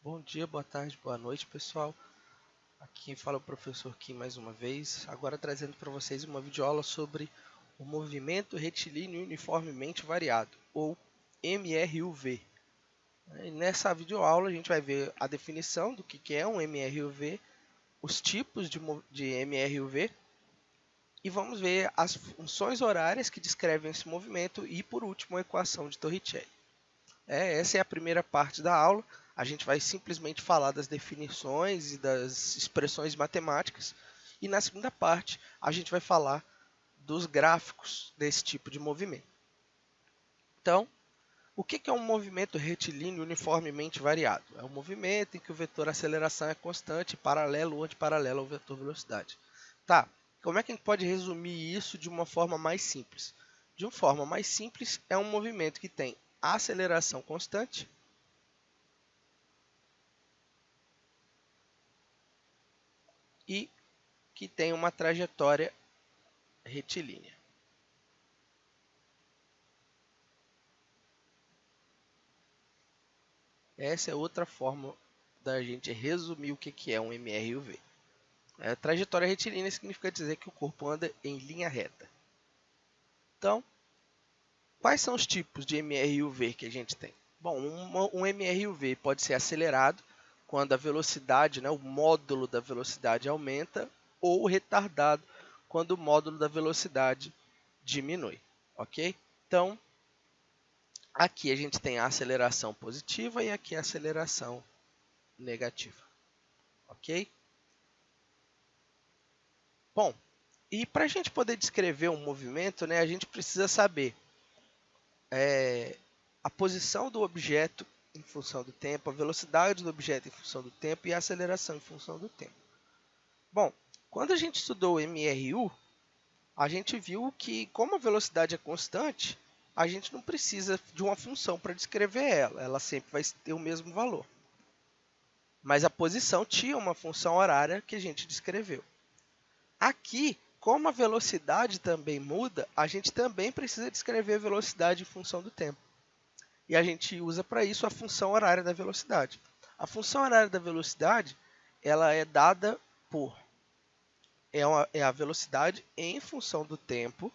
Bom dia, boa tarde, boa noite, pessoal. Aqui quem fala é o professor Kim mais uma vez, agora trazendo para vocês uma videoaula sobre o movimento retilíneo uniformemente variado, ou MRUV. E nessa videoaula a gente vai ver a definição do que é um MRUV, os tipos de MRUV e vamos ver as funções horárias que descrevem esse movimento e, por último, a equação de Torricelli. Essa é a primeira parte da aula. A gente vai simplesmente falar das definições e das expressões matemáticas. E na segunda parte, a gente vai falar dos gráficos desse tipo de movimento. Então, o que é um movimento retilíneo uniformemente variado? É um movimento em que o vetor aceleração é constante, paralelo ou antiparalelo ao vetor velocidade. Tá, como é que a gente pode resumir isso de uma forma mais simples? De uma forma mais simples, é um movimento que tem aceleração constante e que tem uma trajetória retilínea. Essa é outra forma da gente resumir o que é um MRUV. A trajetória retilínea significa dizer que o corpo anda em linha reta. Então, quais são os tipos de MRUV que a gente tem? Bom, um MRUV pode ser acelerado quando a velocidade, o módulo da velocidade aumenta, ou retardado quando o módulo da velocidade diminui, ok? Então, aqui a gente tem a aceleração positiva e aqui a aceleração negativa, ok? Bom, e para a gente poder descrever um movimento, a gente precisa saber a posição do objeto em função do tempo, a velocidade do objeto em função do tempo e a aceleração em função do tempo. Bom, quando a gente estudou o MRU, a gente viu que, como a velocidade é constante, a gente não precisa de uma função para descrever ela sempre vai ter o mesmo valor. Mas a posição tinha uma função horária que a gente descreveu. Aqui, como a velocidade também muda, a gente também precisa descrever a velocidade em função do tempo. E a gente usa para isso a função horária da velocidade. A função horária da velocidade ela é dada por é a velocidade em função do tempo,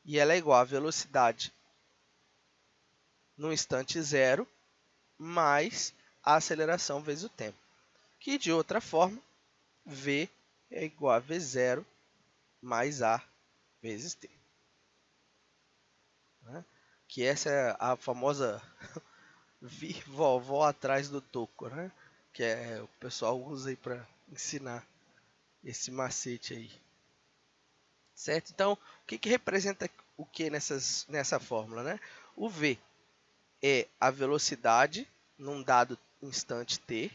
e ela é igual à velocidade no instante zero mais a aceleração vezes o tempo. Que de outra forma, v é igual a v0 mais a vezes t. Que essa é a famosa vir vovó atrás do toco, que o pessoal usa aí para ensinar esse macete aí. Certo? Então, o que representa o que nessa fórmula? O v é a velocidade num dado instante t.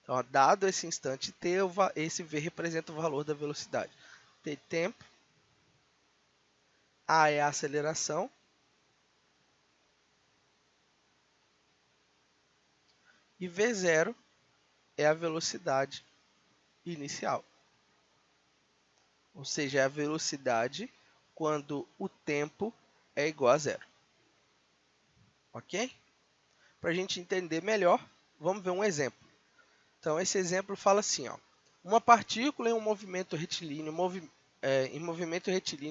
Então, dado esse instante t, esse v representa o valor da velocidade. T tempo, a é a aceleração, e v0 é a velocidade inicial. Ou seja, é a velocidade quando o tempo é igual a zero. Ok? Para a gente entender melhor, vamos ver um exemplo. Então, esse exemplo fala assim, uma partícula em um movimento retilíneo,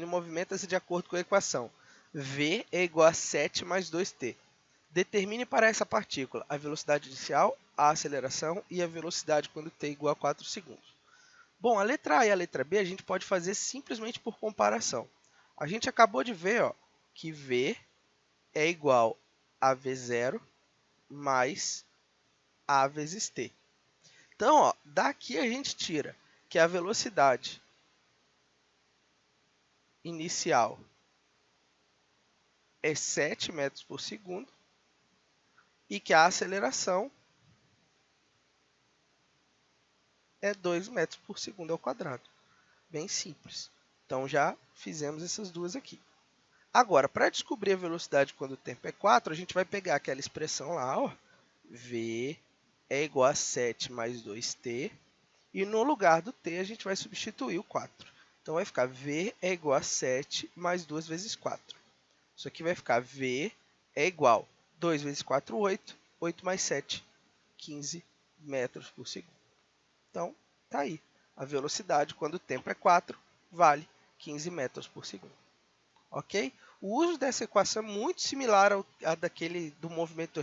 movimenta-se de acordo com a equação v é igual a 7 mais 2t. Determine para essa partícula a velocidade inicial, a aceleração e a velocidade quando t é igual a 4 segundos. Bom, a letra A e a letra B a gente pode fazer simplesmente por comparação. A gente acabou de ver que v é igual a v0 mais a vezes t. Então, daqui a gente tira que a velocidade inicial é 7 metros por segundo e que a aceleração é 2 metros por segundo ao quadrado. Bem simples. Então, já fizemos essas duas aqui. Agora, para descobrir a velocidade quando o tempo é 4, a gente vai pegar aquela expressão lá, v é igual a 7 mais 2t, e no lugar do t a gente vai substituir o 4. Então, vai ficar v é igual a 7 mais 2 vezes 4. Isso aqui vai ficar v é igual a 2 vezes 4, 8, 8 mais 7, 15 metros por segundo. Então, tá aí. A velocidade, quando o tempo é 4, vale 15 metros por segundo. Ok? O uso dessa equação é muito similar à daquele do movimento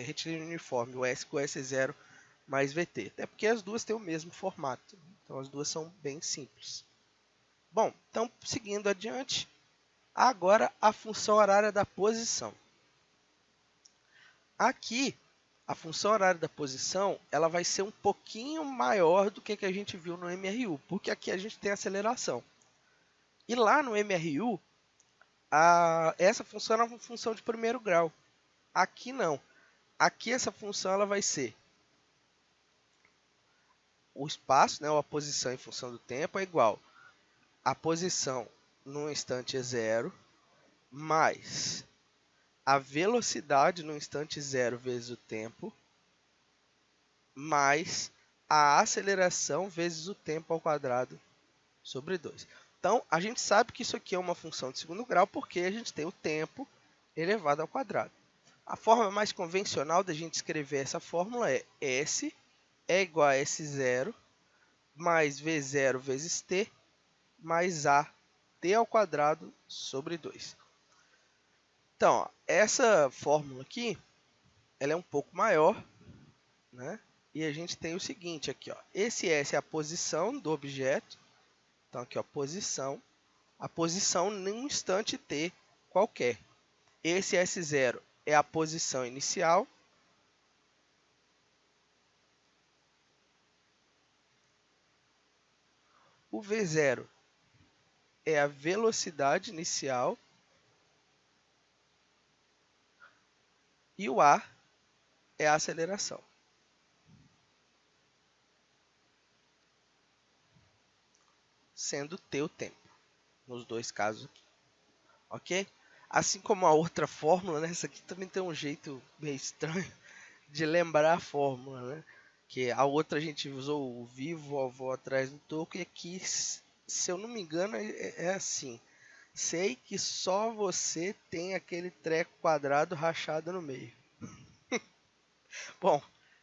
retilíneo uniforme, o S com S0 mais VT. Até porque as duas têm o mesmo formato. Então, as duas são bem simples. Bom, então, seguindo adiante, agora a função horária da posição. Aqui, a função horária da posição ela vai ser um pouquinho maior do que a gente viu no MRU, porque aqui a gente tem aceleração. E lá no MRU, essa função é uma função de primeiro grau. Aqui não. Aqui essa função ela vai ser o espaço, né, ou a posição em função do tempo, é igual a posição no instante zero mais a velocidade no instante zero vezes o tempo mais a aceleração vezes o tempo ao quadrado sobre 2. Então, a gente sabe que isso aqui é uma função de segundo grau porque a gente tem o tempo elevado ao quadrado. A forma mais convencional da gente escrever essa fórmula é S é igual a S0 mais V0 vezes T mais A T ao quadrado sobre 2. Então, ó, essa fórmula aqui ela é um pouco maior, né? E a gente tem o seguinte aqui, ó. Esse S é a posição do objeto. Então, aqui, ó, posição. A posição num instante t qualquer. Esse S0 é a posição inicial. O V0 é a velocidade inicial. E o A é a aceleração. Sendo t o tempo, nos dois casos aqui. Ok? Assim como a outra fórmula, né? Essa aqui também tem um jeito meio estranho de lembrar a fórmula, né? Que a outra a gente usou o vivo, o avô atrás do toco, e aqui, se eu não me engano, é assim. Sei que só você tem aquele treco quadrado rachado no meio. Bom,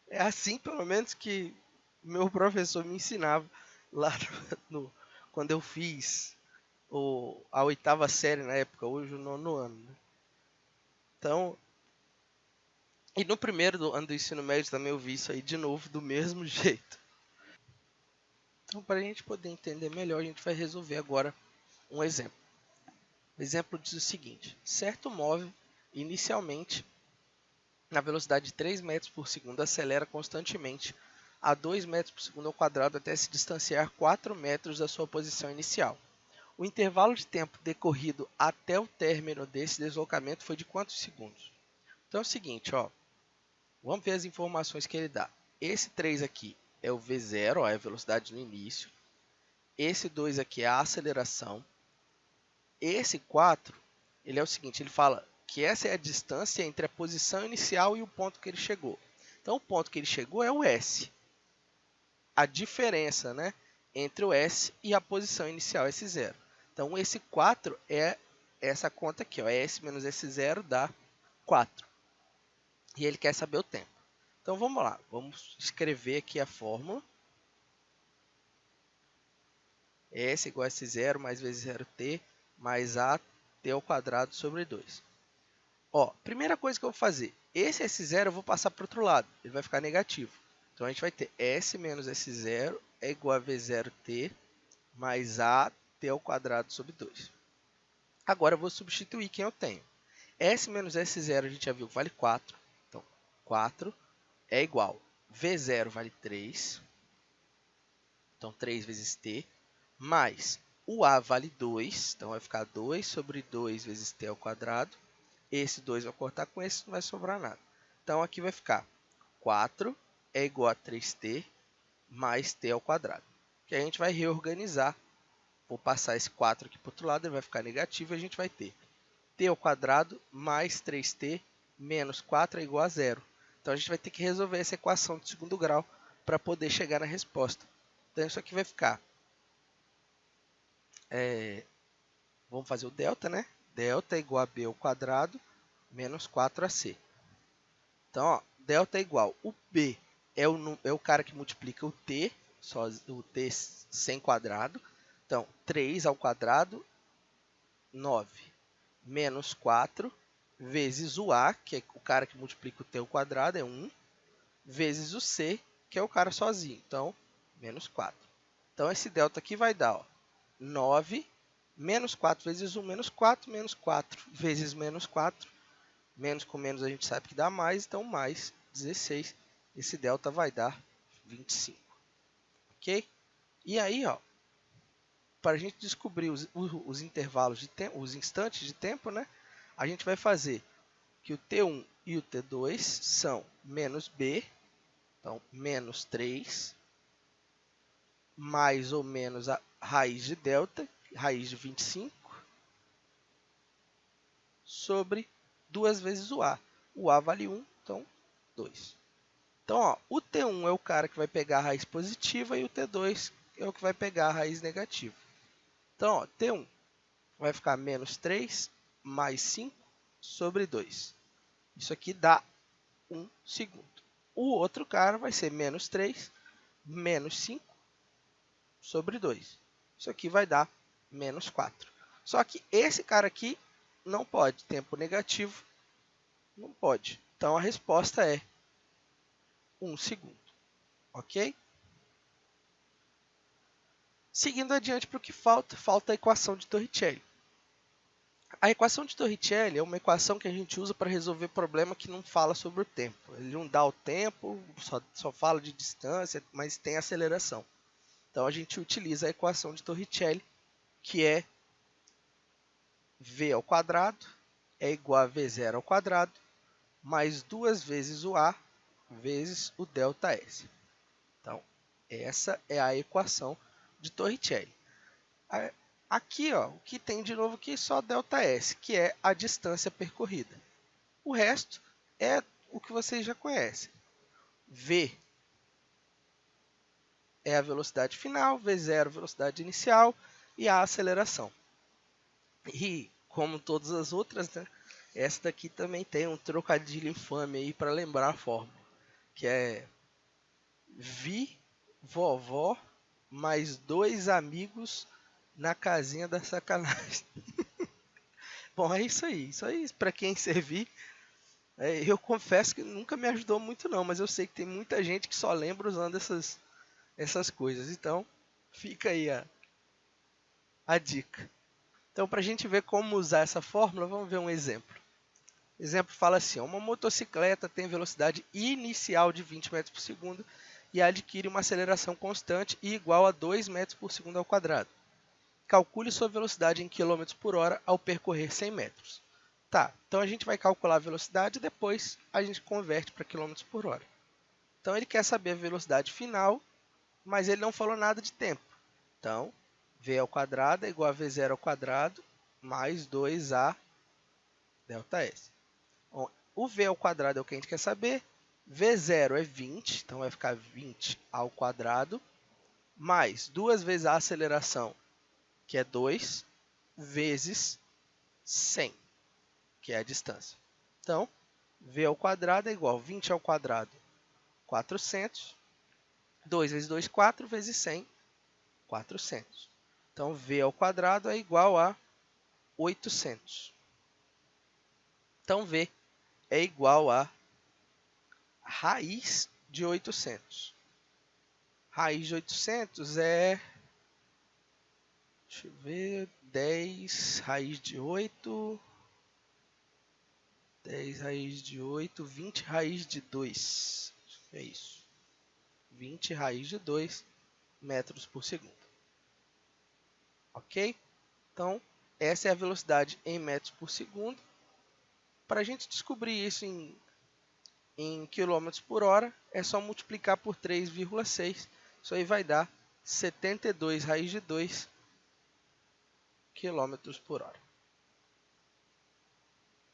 é assim pelo menos que meu professor me ensinava lá quando eu fiz a oitava série na época, hoje o nono ano. Né? Então, e no primeiro ano do ensino médio também eu vi isso aí de novo, do mesmo jeito. Então, para a gente poder entender melhor, a gente vai resolver agora um exemplo. O exemplo diz o seguinte: certo móvel, inicialmente, na velocidade de 3 metros por segundo, acelera constantemente a 2 metros por segundo ao quadrado até se distanciar 4 metros da sua posição inicial. O intervalo de tempo decorrido até o término desse deslocamento foi de quantos segundos? Então é o seguinte, ó, vamos ver as informações que ele dá. Esse 3 aqui é o V0, ó, é a velocidade no início. Esse 2 aqui é a aceleração. Esse 4, ele é o seguinte, ele fala que essa é a distância entre a posição inicial e o ponto que ele chegou. Então, o ponto que ele chegou é o S. A diferença, né, entre o S e a posição inicial, S0. Então, esse 4 é essa conta aqui, ó, S menos S0 dá 4. E ele quer saber o tempo. Então, vamos lá. Vamos escrever aqui a fórmula. S igual a S0 mais vezes 0t mais a t ao quadrado sobre 2. Ó, primeira coisa que eu vou fazer, esse S0 eu vou passar para o outro lado, ele vai ficar negativo. Então, a gente vai ter S menos S0 é igual a V0t mais a t ao quadrado sobre 2. Agora, eu vou substituir quem eu tenho. S menos S0 a gente já viu que vale 4. Então, 4 é igual. V0 vale 3. Então, 3 vezes t. Mais o A vale 2. Então, vai ficar 2 sobre 2 vezes t ao quadrado. Esse 2 vai cortar com esse, não vai sobrar nada. Então, aqui vai ficar 4 é igual a 3t mais t ao quadrado. Que a gente vai reorganizar. Vou passar esse 4 aqui para o outro lado, ele vai ficar negativo e a gente vai ter t ao quadrado mais 3t menos 4 é igual a zero. Então, a gente vai ter que resolver essa equação de segundo grau para poder chegar na resposta. Então, isso aqui vai ficar... vamos fazer o delta, né? Delta é igual a b ao quadrado menos 4ac. Então, ó, delta é igual. O B é o cara que multiplica o T, o T sem quadrado. Então, 3 ao quadrado, 9, menos 4, vezes o A, que é o cara que multiplica o T ao quadrado, é 1, vezes o C, que é o cara sozinho. Então, menos 4. Então, esse delta aqui vai dar, ó, 9, menos 4 vezes 1, menos 4 vezes menos 4. Menos com menos a gente sabe que dá mais, então mais 16. Esse delta vai dar 25. Ok? E aí, ó, para a gente descobrir os intervalos de tempo, os instantes de tempo, né? A gente vai fazer que o T1 e o T2 são menos B, então menos 3, mais ou menos a raiz de delta, raiz de 25, sobre 2 vezes o A. O A vale 1, então 2. Então, ó, o T1 é o cara que vai pegar a raiz positiva e o T2 é o que vai pegar a raiz negativa. Então, ó, T1 vai ficar menos 3 mais 5 sobre 2. Isso aqui dá 1 segundo. O outro cara vai ser menos 3 menos 5 sobre 2. Isso aqui vai dar menos 4. Só que esse cara aqui não pode. Tempo negativo não pode. Então, a resposta é 1 segundo. Ok? Seguindo adiante para o que falta a equação de Torricelli. A equação de Torricelli é uma equação que a gente usa para resolver problema que não fala sobre o tempo. Ele não dá o tempo, só fala de distância, mas tem aceleração. Então, a gente utiliza a equação de Torricelli, que é v ao quadrado é igual a v0 ao quadrado, mais 2 vezes o a vezes o delta S. Então, essa é a equação de Torricelli. Aqui, ó, o que tem de novo aqui é só ΔS, que é a distância percorrida. O resto é o que vocês já conhecem. V é a velocidade final, V0 a velocidade inicial e a aceleração. E, como todas as outras, né, essa daqui também tem um trocadilho infame aí para lembrar a fórmula, que é Vi, vovó, mais 2 amigos na casinha da sacanagem. Bom, é isso aí. Isso aí, para quem servir, eu confesso que nunca me ajudou muito não, mas eu sei que tem muita gente que só lembra usando essas coisas. Então, fica aí a dica. Então, para a gente ver como usar essa fórmula, vamos ver um exemplo. O exemplo fala assim, uma motocicleta tem velocidade inicial de 20 metros por segundo e adquire uma aceleração constante e igual a 2 metros por segundo ao quadrado. Calcule sua velocidade em km por hora ao percorrer 100 metros. Tá, então a gente vai calcular a velocidade e depois a gente converte para km por hora. Então ele quer saber a velocidade final, mas ele não falou nada de tempo. Então, v ao quadrado é igual a v0 ao quadrado mais 2a ΔS. Bom, o v ao quadrado é o que a gente quer saber. V0 é 20, então vai ficar 20 ao quadrado, mais 2 vezes a aceleração, que é 2, vezes 100, que é a distância. Então, v ao quadrado é igual a 20 ao quadrado, 400. 2 vezes 2, 4, vezes 100, 400. Então, v ao quadrado é igual a 800. Então, v é igual a raiz de 800. Raiz de 800 é, deixa eu ver, 10 raiz de 8, 10 raiz de 8, 20 raiz de 2. É isso. 20 raiz de 2 metros por segundo. Ok? Então, essa é a velocidade em metros por segundo. Para a gente descobrir isso em quilômetros por hora, é só multiplicar por 3,6. Isso aí vai dar 72 raiz de 2 quilômetros por hora.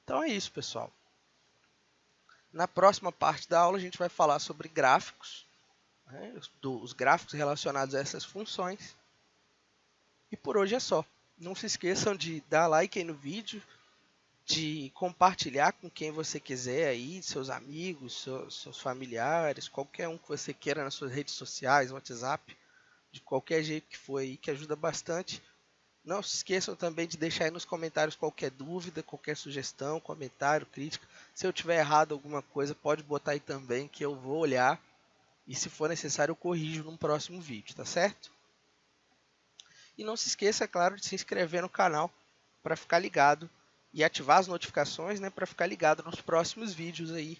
Então é isso, pessoal. Na próxima parte da aula, a gente vai falar sobre gráficos, né, os gráficos relacionados a essas funções. E por hoje é só. Não se esqueçam de dar like aí no vídeo, de compartilhar com quem você quiser aí, seus amigos, seus familiares, qualquer um que você queira nas suas redes sociais, WhatsApp, de qualquer jeito que for aí, que ajuda bastante. Não se esqueçam também de deixar aí nos comentários qualquer dúvida, qualquer sugestão, comentário, crítica. Se eu tiver errado alguma coisa, pode botar aí também que eu vou olhar e se for necessário eu corrijo num próximo vídeo, tá certo? E não se esqueça, é claro, de se inscrever no canal para ficar ligado e ativar as notificações, né, para ficar ligado nos próximos vídeos aí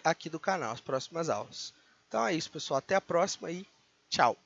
aqui do canal, as próximas aulas. Então é isso, pessoal. Até a próxima e tchau!